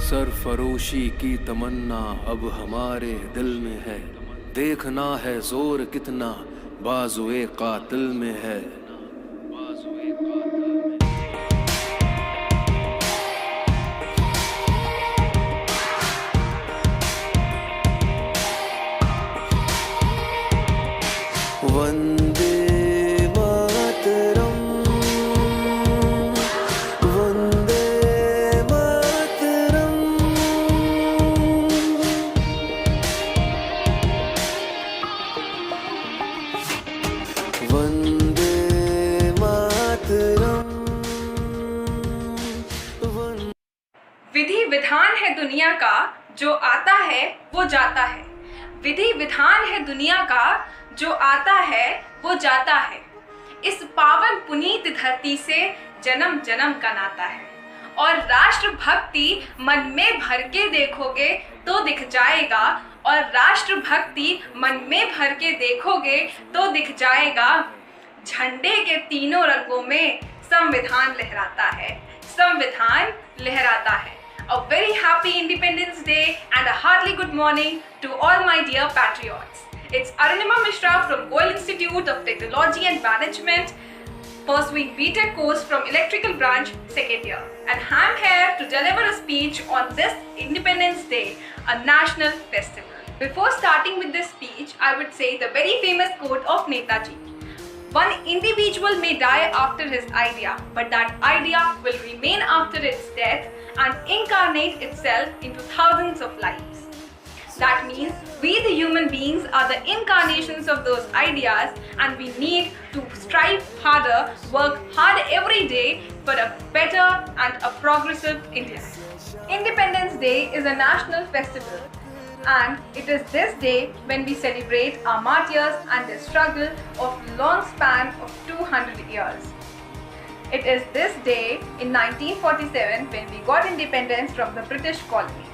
सरफरोशी की तमन्ना अब हमारे दिल में है, देखना है जोर कितना बाजुए कातिल में है। वंदे मातरम, वंदे मातरम। वंदे मातरम। विधि विधान है दुनिया का, जो आता है वो जाता है। विधि विधान है दुनिया का, जो आता है वो जाता है। इस पावन पुनीत धरती से जन्म जन्म का नाता है। और राष्ट्र भक्ति मन में भर के देखोगे तो दिख जाएगा। और राष्ट्र भक्ति मन में भर के देखोगे तो दिख जाएगा। झंडे के तीनों रंगों में संविधान लहराता है, संविधान लहराता है। A very happy Independence Day and a heartily good morning to all my dear patriots. It's Arunima Mishra from Goel Institute of Technology and Management, pursuing BTech course from Electrical Branch, second year. And I'm here to deliver a speech on this Independence Day, a national festival. Before starting with this speech, I would say the very famous quote of Netaji. One individual may die after his idea, but that idea will remain after its death and incarnate itself into thousands of lives. That means we the human beings are the incarnations of those ideas, and we need to strive harder, work hard every day for a better and a progressive India. Independence Day is a national festival, and it is this day when we celebrate our martyrs and their struggle of long span of 200 years. It is this day in 1947 when we got independence from the British colony.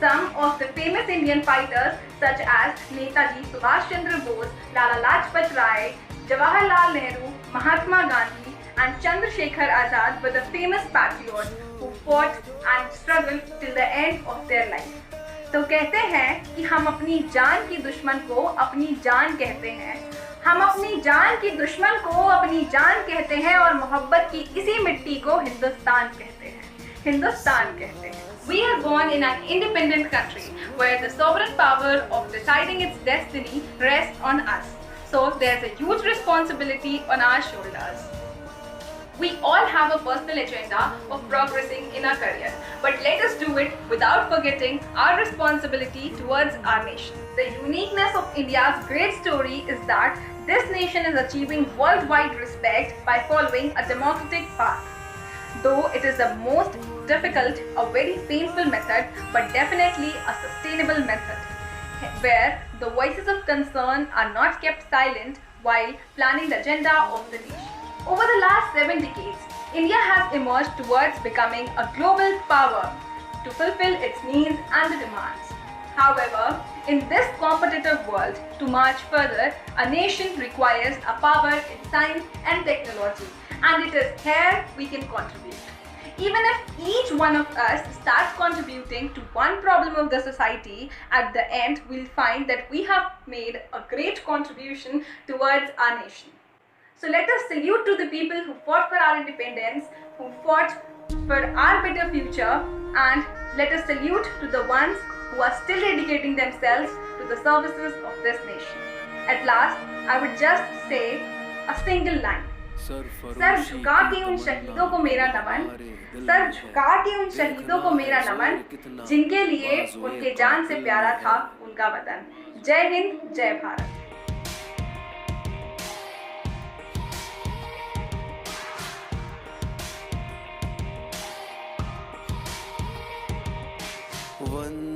Some of the famous Indian fighters such as Netaji Subhash Chandra Bose, Lala Lajpat Rai, Jawaharlal Nehru, Mahatma Gandhi and Chandrasekhar Azad were the famous patriots who fought and struggled till the end of their life. तो कहते हैं कि हम अपनी जान की दुश्मन को अपनी जान कहते हैं, हम अपनी जान की दुश्मन को अपनी जान कहते हैं और मोहब्बत की इसी मिट्टी को हिंदुस्तान कहते हैं, हिंदुस्तान कहते हैं। We are born in an independent country where the sovereign power of deciding its destiny rests on us. So there's a huge responsibility on our shoulders. We all have a personal agenda of progressing in our career, but let us do it without forgetting our responsibility towards our nation. The uniqueness of India's great story is that this nation is achieving worldwide respect by following a democratic path. Though it is the most difficult, a very painful method, but definitely a sustainable method, where the voices of concern are not kept silent while planning the agenda of the nation. Over the last 7 decades, India has emerged towards becoming a global power to fulfill its needs and demands. However, in this competitive world, to march further, a nation requires a power in science and technology, and it is here we can contribute. Even if each one of us starts contributing to one problem of the society, at the end we'll find that we have made a great contribution towards our nation. So let us salute to the people who fought for our independence, who fought for our better future, and let us salute to the ones who are still dedicating themselves to the services of this nation. At last, I would just say a single line. Sir झुका के उन शहीदों को मेरा नमन, sir झुका के उन शहीदों को मेरा नमन, जिनके लिए उनके जान से प्यारा था उनका वतन। जय हिंद, जय भारत। वंदे